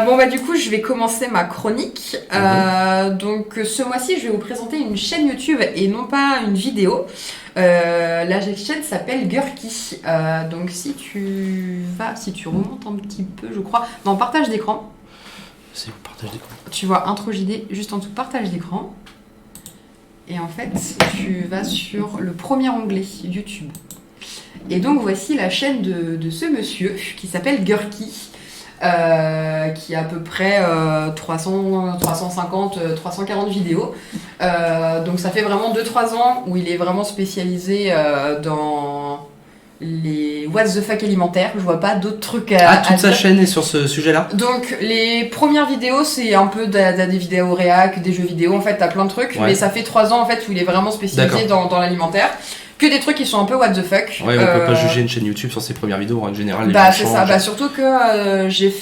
Bon bah du coup je vais commencer ma chronique. Donc ce mois-ci je vais vous présenter une chaîne YouTube et non pas une vidéo. La chaîne s'appelle Gurky. Donc si tu remontes un petit peu, je crois, dans partage d'écran. C'est où partage d'écran? Tu vois intro JD juste en dessous partage d'écran. Et en fait tu vas sur le premier onglet YouTube. Et donc voici la chaîne de ce monsieur qui s'appelle Gurky. Qui a à peu près 350, 340 vidéos. Donc ça fait vraiment 2-3 ans où il est vraiment spécialisé dans les what the fuck alimentaires. Je vois pas d'autres trucs à toute sa dire. chaîne est sur ce sujet-là? Donc les premières vidéos c'est un peu des vidéos réac, des jeux vidéo, en fait t'as plein de trucs. Ouais. Mais ça fait 3 ans en fait où il est vraiment spécialisé dans l'alimentaire. Que des trucs qui sont un peu what the fuck. Ouais, on peut pas juger une chaîne YouTube sur ses premières vidéos, en général. Bah c'est ça, bah surtout que j'ai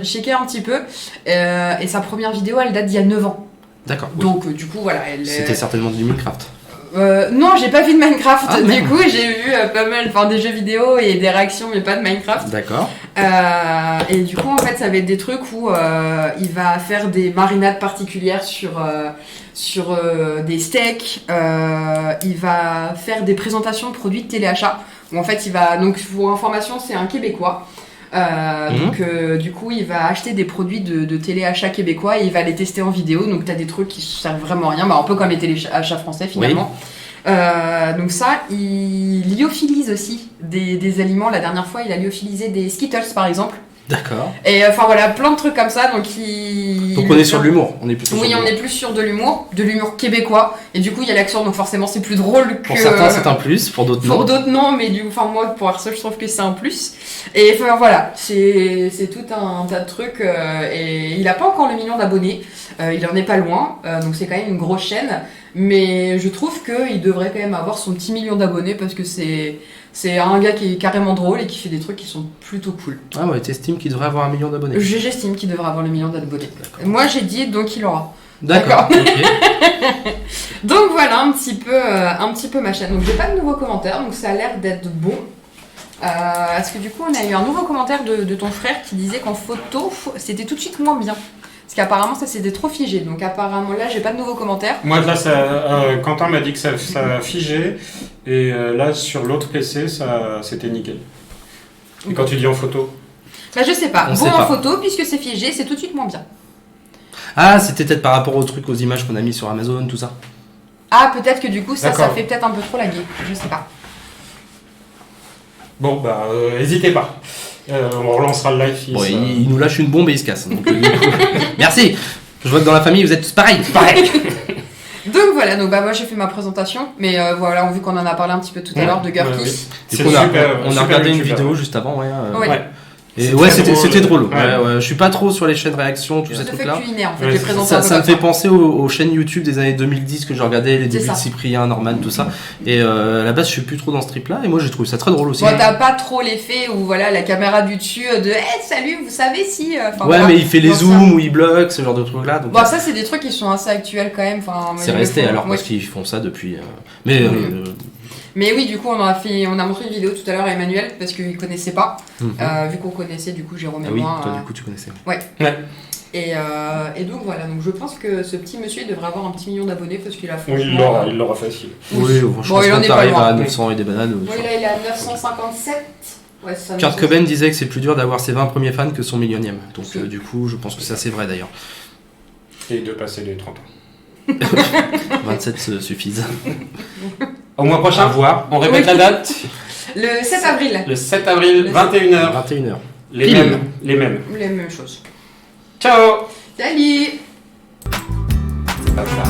checké un petit peu et sa première vidéo elle date d'il y a 9 ans. D'accord. Donc du coup voilà. C'était certainement du Minecraft. Non, j'ai pas vu de Minecraft. Ah, du coup, j'ai vu pas mal, des jeux vidéo et des réactions, mais pas de Minecraft. D'accord. Et du coup, en fait, ça va être des trucs où il va faire des marinades particulières sur des steaks. Il va faire des présentations de produits de téléachat. Où en fait, il va donc pour information, c'est un Québécois. Donc du coup il va acheter des produits de téléachat québécois et il va les tester en vidéo, donc t'as des trucs qui servent vraiment à rien, un peu comme les téléachats français finalement. Oui. Donc ça, il lyophilise aussi des aliments. La dernière fois il a lyophilisé des Skittles par exemple. D'accord. Et enfin voilà, plein de trucs comme ça. Donc on est sur de l'humour. On est plutôt oui, on est plus sur de l'humour québécois. Et du coup, il y a l'accent, donc forcément, c'est plus drôle que. Pour certains, c'est un plus, pour d'autres non. Pour d'autres non, mais moi, pour Arceau, je trouve que c'est un plus. Et enfin voilà, c'est tout un tas de trucs. Et il a pas encore le million d'abonnés. Il en est pas loin. Donc c'est quand même une grosse chaîne. Mais je trouve qu'il devrait quand même avoir son petit million d'abonnés parce que c'est un gars qui est carrément drôle et qui fait des trucs qui sont plutôt cool. Ah ouais, t'estimes qu'il devrait avoir 1 million d'abonnés? J'estime qu'il devrait avoir le million d'abonnés. Moi j'ai dit donc il aura. D'accord. Okay. Donc voilà un petit peu ma chaîne. Donc j'ai pas de nouveaux commentaires, donc ça a l'air d'être bon. Parce que du coup on a eu un nouveau commentaire de ton frère qui disait qu'en photo c'était tout de suite moins bien. Parce qu'apparemment ça s'était trop figé, donc apparemment là j'ai pas de nouveaux commentaires. Moi là Quentin m'a dit que ça a figé et là sur l'autre PC ça c'était nickel. Et quand tu dis en photo? Bah je sais pas, en photo puisque c'est figé c'est tout de suite moins bien. Ah c'était peut-être par rapport aux trucs, aux images qu'on a mis sur Amazon, tout ça. Ah peut-être que du coup ça fait peut-être un peu trop laguer, je sais pas. Bon bah hésitez pas. On relancera le live. Bon, il nous lâche une bombe et il se casse. Donc, merci. Je vois que dans la famille vous êtes tous pareils. Donc voilà, moi j'ai fait ma présentation, mais voilà, vu qu'on en a parlé un petit peu tout à l'heure de Gurky. On a regardé une vidéo juste avant, ouais. Et c'était drôle. Ouais. Je suis pas trop sur les chaînes réactions, tous ces trucs-là. En fait, les présentations ça me fait penser aux chaînes YouTube des années 2010 que je regardais, les débuts de Cyprien, Norman, tout ça. Et à la base, je suis plus trop dans ce trip-là. Et moi, j'ai trouvé ça très drôle aussi. Bon, t'as pas trop l'effet où voilà la caméra du dessus de salut, vous savez si. Mais il fait les zooms ou il bloque, ce genre de trucs-là. Donc, bon, ça, c'est des trucs qui sont assez actuels quand même. C'est resté alors parce qu'ils font ça depuis. Mais oui, du coup, on a montré une vidéo tout à l'heure à Emmanuel parce qu'il connaissait pas. Vu qu'on connaissait, du coup, Jérôme et moi. Toi, du coup, tu connaissais. Ouais. Et donc voilà, donc je pense que ce petit monsieur il devrait avoir un petit million d'abonnés parce qu'il a franchement. Oui, il l'aura facile. Oui, je pense qu'on arrive à 900 et des bananes. Oui, là il est à 957. Ouais, Kurt Cobain disait que c'est plus dur d'avoir ses 20 premiers fans que son millionième. Donc du coup, je pense que ça c'est vrai d'ailleurs. Et de passer les 30 ans. 27 suffisent. Au mois prochain, voir. On répète la date. Le 7 avril. Le 7 avril, 21h. 21h. Les mêmes choses. Ciao. Salut. C'est pas ça.